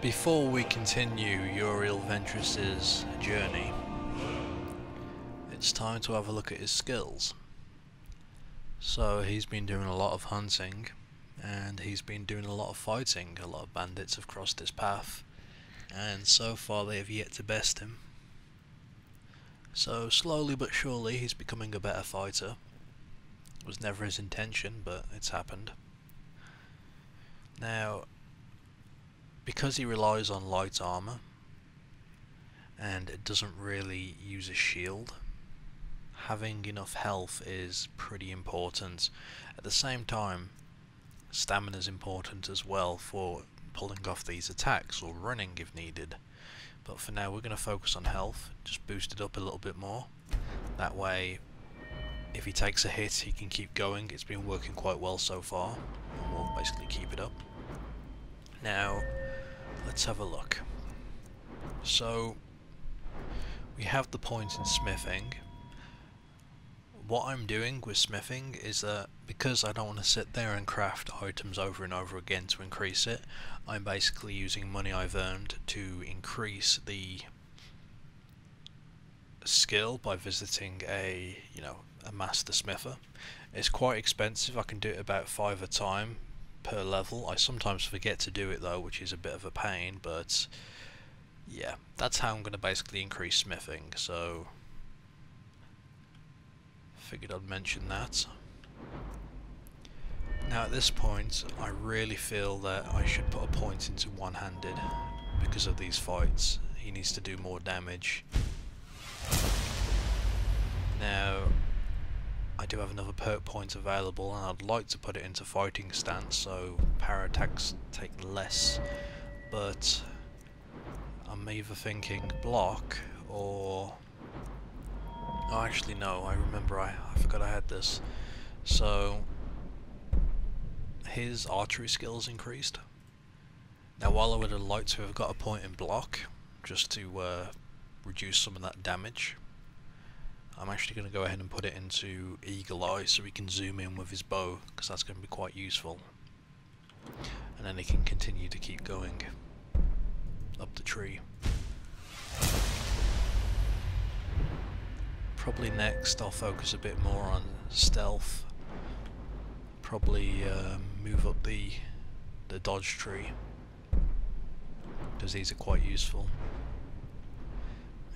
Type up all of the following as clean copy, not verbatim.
Before we continue Uriel Ventress's journey, it's time to have a look at his skills. So he's been doing a lot of hunting, and he's been doing a lot of fighting. A lot of bandits have crossed his path, and so far they have yet to best him. So slowly but surely he's becoming a better fighter. It was never his intention, but it's happened. Now, because he relies on light armor and it doesn't really use a shield, having enough health is pretty important. At the same time, stamina is important as well for pulling off these attacks or running if needed. But for now we're going to focus on health, just boost it up a little bit more. That way, if he takes a hit, he can keep going. It's been working quite well so far, and we'll basically keep it up. Now, let's have a look. So, we have the point in smithing. What I'm doing with smithing is that because I don't want to sit there and craft items over and over again to increase it, I'm basically using money I've earned to increase the skill by visiting a master smither. It's quite expensive. I can do it about 5 a time per level. I sometimes forget to do it though, which is a bit of a pain, but yeah, that's how I'm going to basically increase smithing. So figured I'd mention that. Now at this point I really feel that I should put a point into one-handed because of these fights. He needs to do more damage. Now I do have another perk point available, and I'd like to put it into fighting stance so power attacks take less, but I'm either thinking block or... oh, actually no, I remember, I forgot I had this. So his archery skills increased. Now while I would have liked to have got a point in block just to reduce some of that damage, I'm actually going to go ahead and put it into Eagle Eye so he can zoom in with his bow, because that's going to be quite useful. And then he can continue to keep going up the tree. Probably next I'll focus a bit more on stealth. Probably move up the dodge tree, because these are quite useful.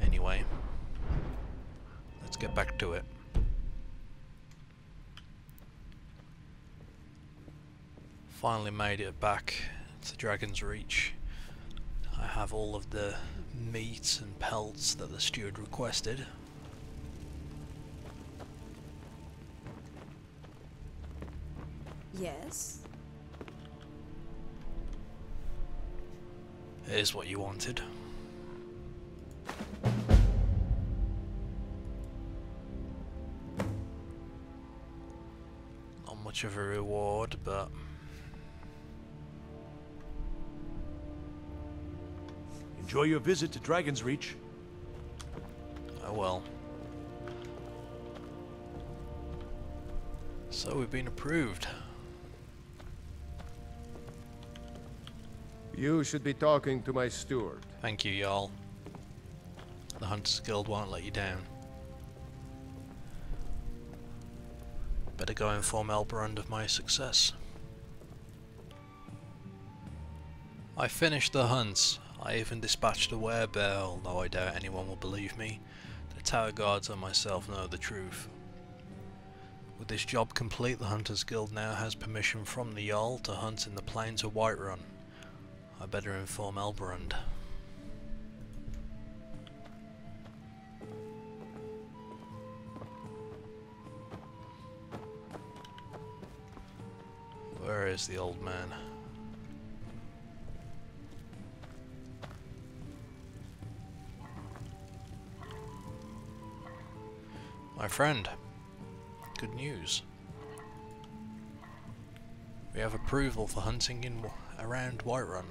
Anyway, let's get back to it. Finally made it back to Dragon's Reach. I have all of the meat and pelts that the steward requested. Yes? Here's what you wanted. Not much of a reward, but enjoy your visit to Dragon's Reach. oh well. So we've been approved. You should be talking to my steward. Thank you, Jarl. The Hunters Guild won't let you down. Better go inform Elberund of my success. I finished the hunt. I even dispatched a werebear, although I doubt anyone will believe me. The tower guards and myself know the truth. With this job complete, the Hunters Guild now has permission from the Jarl to hunt in the plains of Whiterun. I better inform Elberund. Where is the old man? My friend, good news. We have approval for hunting in around Whiterun.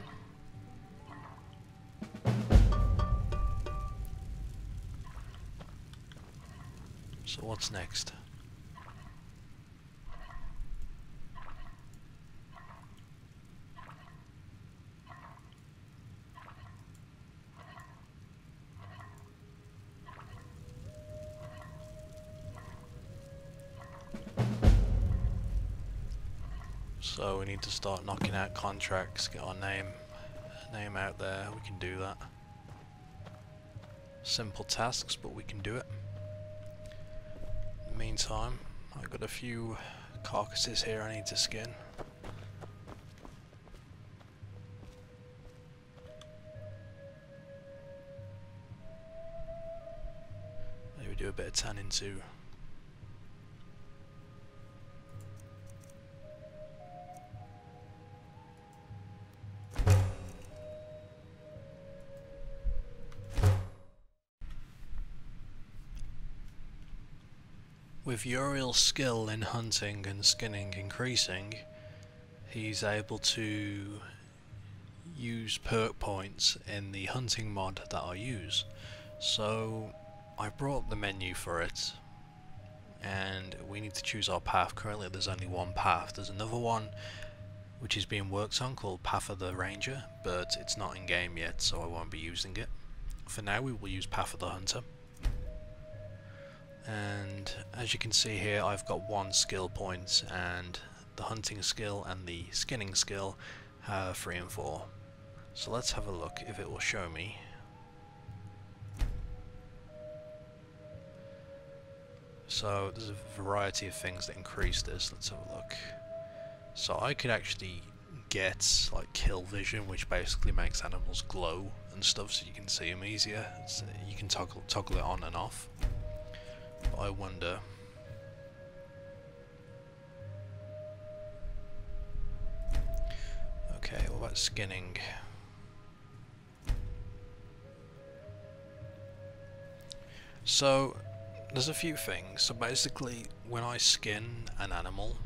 So what's next? So we need to start knocking out contracts, get our name out there. We can do that. Simple tasks, but we can do it. In the meantime, I've got a few carcasses here I need to skin. Maybe do a bit of tanning too. With Uriel's skill in hunting and skinning increasing, he's able to use perk points in the hunting mod that I use. So I brought the menu for it, and we need to choose our path. Currently there's only one path. There's another one which is being worked on called Path of the Ranger, but it's not in game yet, so I won't be using it. For now we will use Path of the Hunter. And as you can see here, I've got 1 skill point, and the hunting skill and the skinning skill have 3 and 4. So let's have a look if it will show me. So there's a variety of things that increase this. Let's have a look. So I could actually get like kill vision, which basically makes animals glow and stuff, so you can see them easier. You can toggle it on and off. But I wonder. Okay, what about skinning? So there's a few things. So basically, when I skin an animal,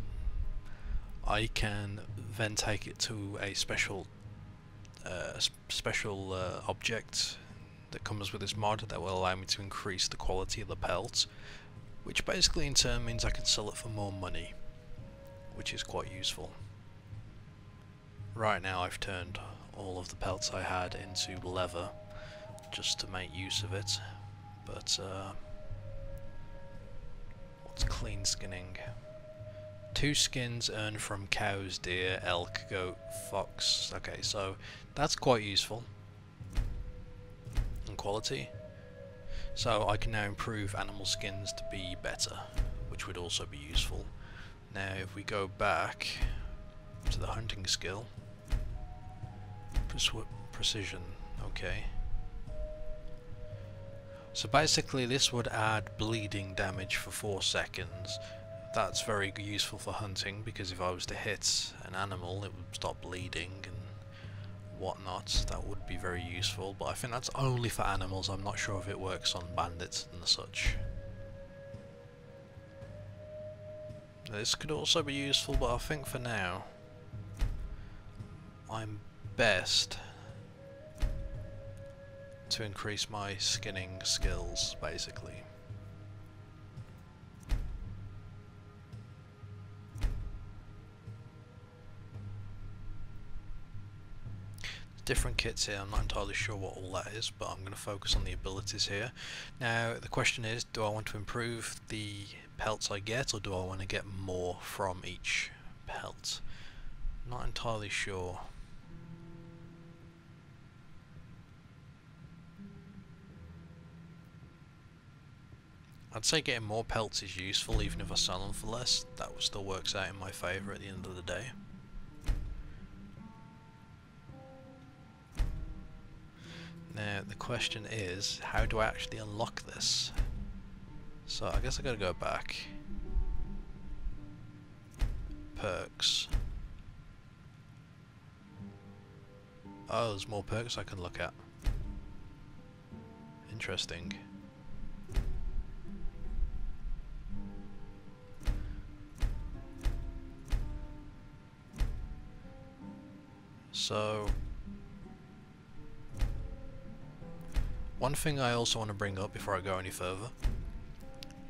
I can then take it to a special object that comes with this mod that will allow me to increase the quality of the pelt, which basically in turn means I can sell it for more money, which is quite useful. Right now I've turned all of the pelts I had into leather just to make use of it, but what's clean skinning? 2 skins earned from cows, deer, elk, goat, fox. Okay, so that's quite useful in quality. So I can now improve animal skins to be better, which would also be useful. Now if we go back to the hunting skill, precision, okay. So basically this would add bleeding damage for 4 seconds. That's very useful for hunting, because if I was to hit an animal it would stop bleeding and whatnot. That would be very useful, but I think that's only for animals. I'm not sure if it works on bandits and such. This could also be useful, but I think for now I'm best to increase my skinning skills, basically. Different kits here, I'm not entirely sure what all that is, but I'm going to focus on the abilities here. Now the question is, do I want to improve the pelts I get, or do I want to get more from each pelt? Not entirely sure. I'd say getting more pelts is useful, even if I sell them for less. That still works out in my favour at the end of the day. Now the question is, how do I actually unlock this? So I guess I gotta go back. Perks. Oh, there's more perks I can look at. Interesting. So one thing I also want to bring up before I go any further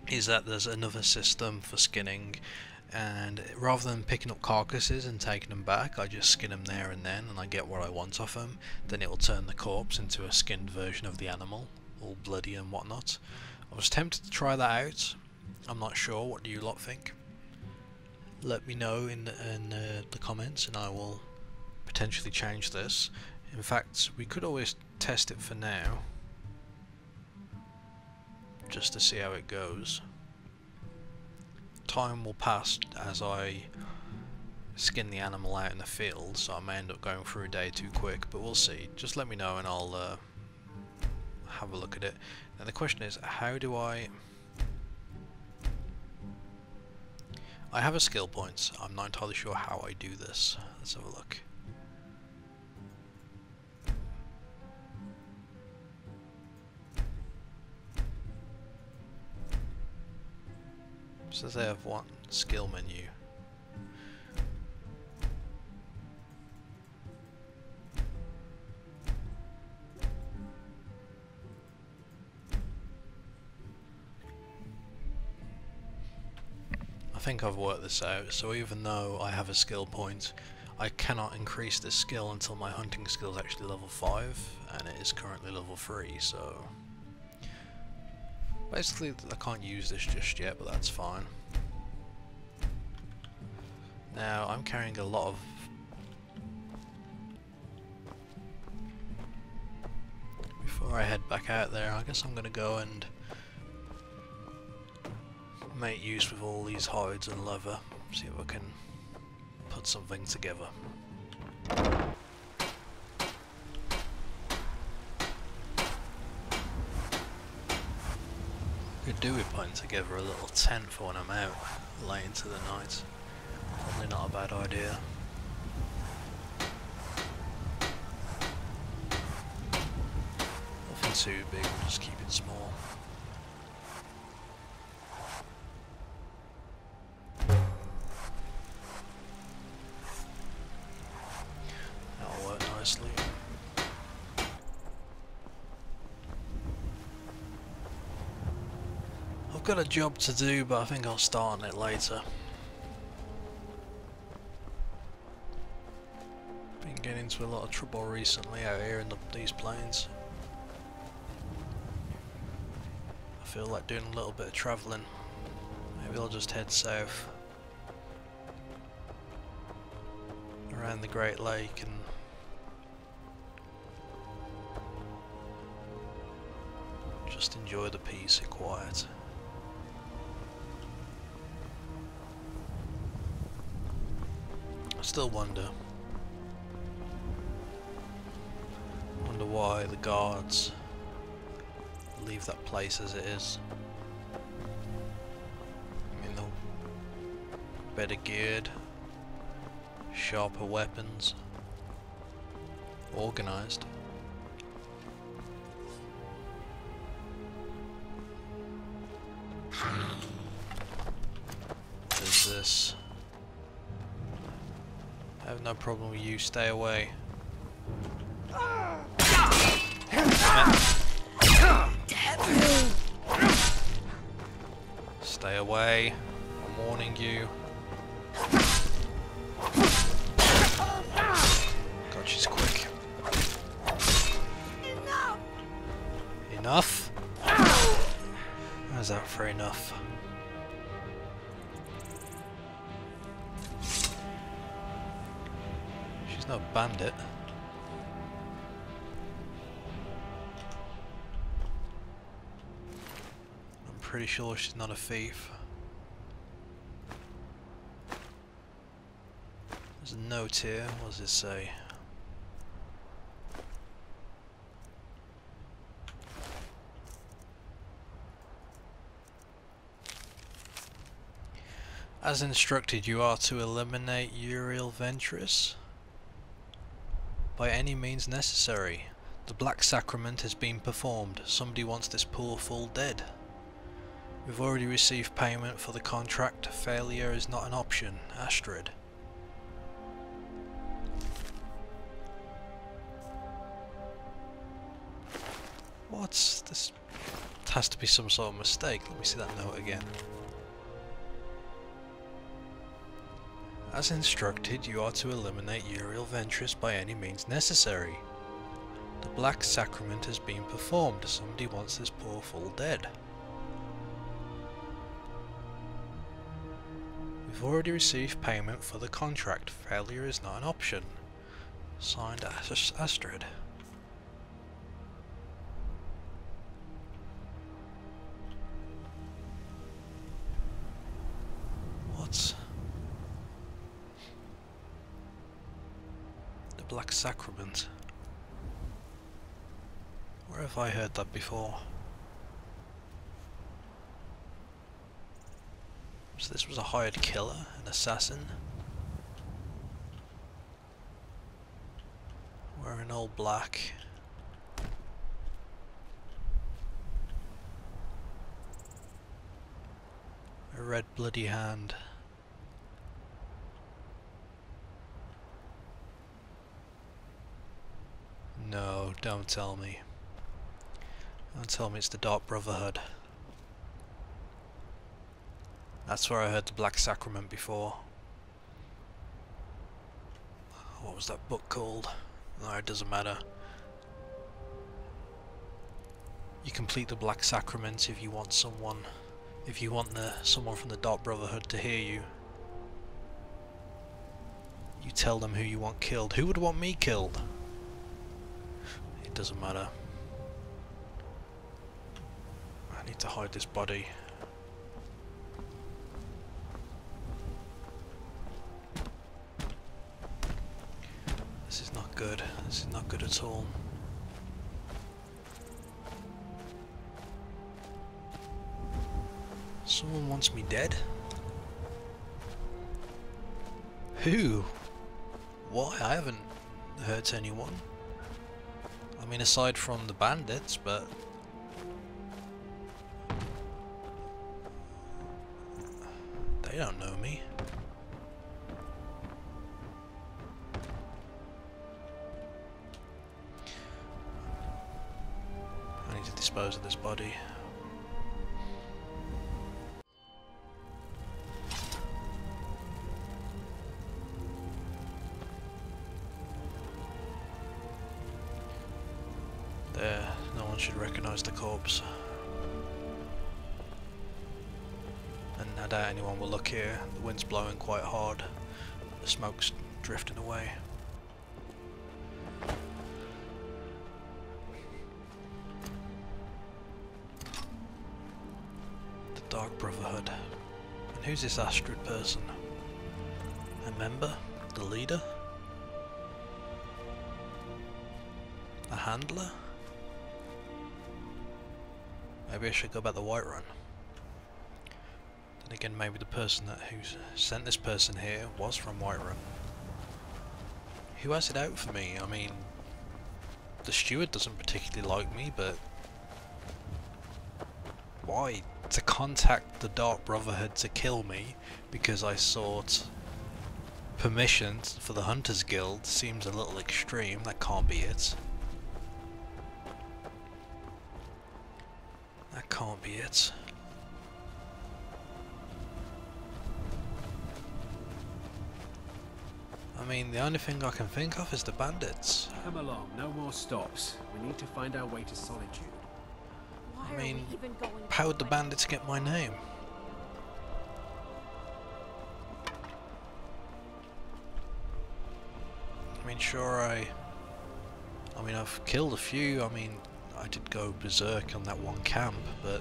is that there's another system for skinning, and rather than picking up carcasses and taking them back, I just skin them there and then, and I get what I want off them. Then it will turn the corpse into a skinned version of the animal, all bloody and whatnot. I was tempted to try that out. I'm not sure. What do you lot think? let me know in the comments, and I will potentially change this. In fact, we could always test it for now, just to see how it goes. Time will pass as I skin the animal out in the field, so I may end up going through a day too quick, but we'll see. Just let me know and I'll have a look at it. Now the question is, how do I have a skill point. I'm not entirely sure how I do this. Let's have a look. It says I have one skill menu. I think I've worked this out, so even though I have a skill point, I cannot increase this skill until my hunting skill is actually level 5, and it is currently level 3, so basically I can't use this just yet, but that's fine. Now I'm carrying a lot of before I head back out there, I guess I'm gonna go and make use with all these hides and leather, see if I can put something together. Could do with putting together a little tent for when I'm out late into the night. Probably not a bad idea. Nothing too big, we'll just keep it small. That'll work nicely. I've got a job to do, but I think I'll start on it later. Been getting into a lot of trouble recently out here in these plains. I feel like doing a little bit of travelling. Maybe I'll just head south around the Great Lake and just enjoy the peace and quiet. I still wonder why the guards leave that place as it is. I mean, they're better geared, sharper weapons, organised. There's this. I have no problem with you, stay away. Stay away, I'm warning you. God, she's quick. Enough? How's that for enough? She's no bandit. Pretty sure she's not a thief. There's a note here, what does it say? As instructed, you are to eliminate Uriel Ventris by any means necessary. The Black Sacrament has been performed. Somebody wants this poor fool dead. We've already received payment for the contract. Failure is not an option. Astrid. What's this? It has to be some sort of mistake. Let me see that note again. As instructed, you are to eliminate Uriel Ventris by any means necessary. The Black Sacrament has been performed. Somebody wants this poor fool dead. We've already received payment for the contract. Failure is not an option. Signed, Astrid. What? The Black Sacrament. Where have I heard that before? So this was a hired killer, an assassin. Wearing all black. A red bloody hand. No, don't tell me. Don't tell me it's the Dark Brotherhood. That's where I heard the Black Sacrament before. What was that book called? No, it doesn't matter. You complete the Black Sacrament if you want someone. If you want someone from the Dark Brotherhood to hear you. You tell them who you want killed. Who would want me killed? It doesn't matter. I need to hide this body. This is not good. This is not good at all. Someone wants me dead? Who? Why? I haven't hurt anyone. I mean, aside from the bandits, but... they don't know me. I need to dispose of this body. There, no one should recognize the corpse. And I doubt anyone will look here. The wind's blowing quite hard. The smoke's drifting away. The Dark Brotherhood. And who's this Astrid person? A member? The leader? A handler? Maybe I should go back to Whiterun. Then again, maybe the person who sent this person here was from Whiterun. Who has it out for me? I mean, the steward doesn't particularly like me, but why? To contact the Dark Brotherhood to kill me because I sought permission for the Hunters Guild seems a little extreme. That can't be it. That can't be it. I mean, the only thing I can think of is the bandits. Come along, no more stops. We need to find our way to Solitude. I mean, how would the bandits get my name? I mean, sure, I mean, I've killed a few. I mean, I did go berserk on that one camp, but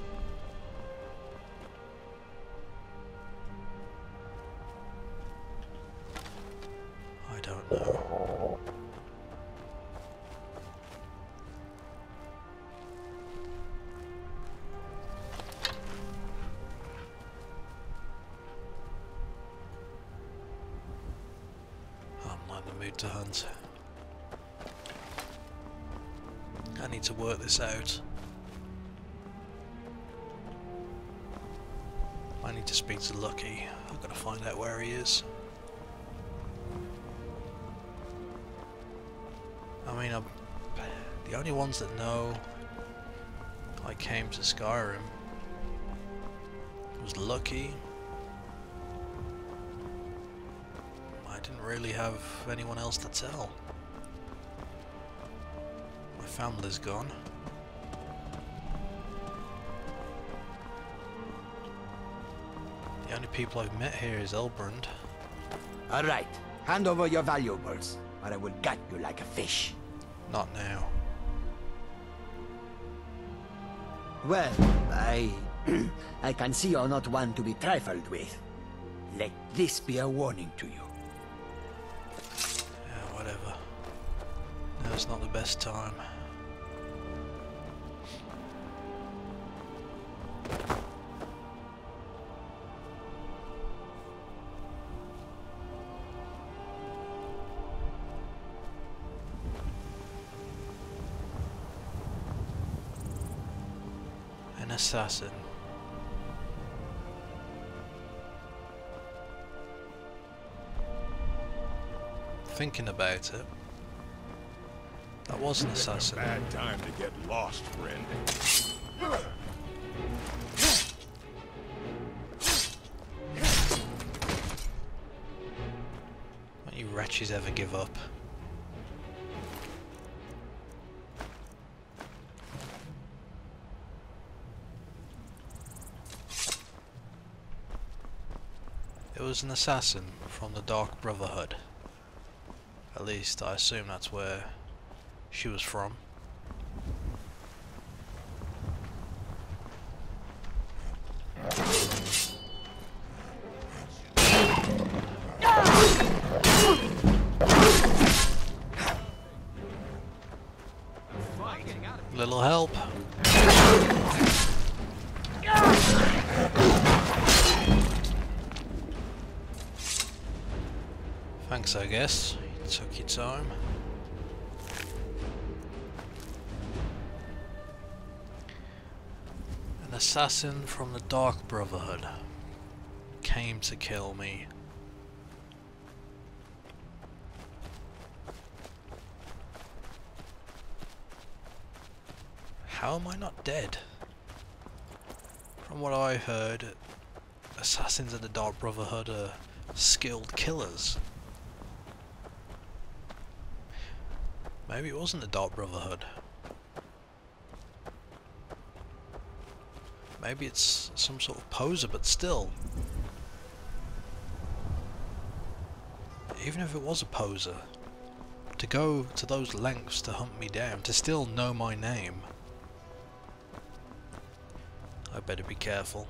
I don't know. I'm not in the mood to hunt. I need to work this out. I need to speak to Lucky. I've got to find out where he is. I mean, the only ones that know I came to Skyrim was Lucky. I didn't really have anyone else to tell. My family's gone. The only people I've met here is Elbrand. All right, hand over your valuables, or I will gut you like a fish. Not now. Well, I can see you're not one to be trifled with. Let this be a warning to you. Yeah, whatever. Now's not the best time. An assassin. Thinking about it, that was an assassin. Bad time to get lost, friend. Don't you wretches ever give up? It was an assassin from the Dark Brotherhood. At least I assume that's where she was from. Little help. Thanks, I guess. You took your time. An assassin from the Dark Brotherhood came to kill me. How am I not dead? From what I heard, assassins of the Dark Brotherhood are skilled killers. Maybe it wasn't the Dark Brotherhood. Maybe it's some sort of poser, but still. Even if it was a poser, to go to those lengths to hunt me down, to still know my name. I better be careful.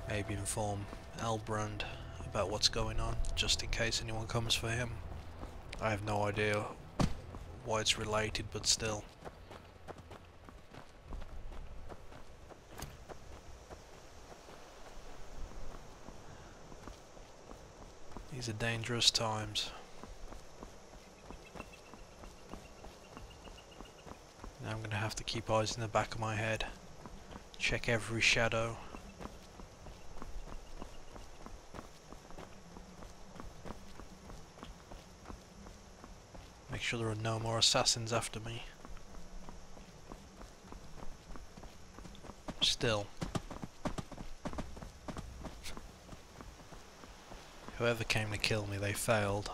Maybe inform Elbrand about what's going on, just in case anyone comes for him. I have no idea why it's related, but still. These are dangerous times. Now I'm gonna have to keep eyes in the back of my head. Check every shadow. Make sure there are no more assassins after me. Still. Whoever came to kill me, they failed.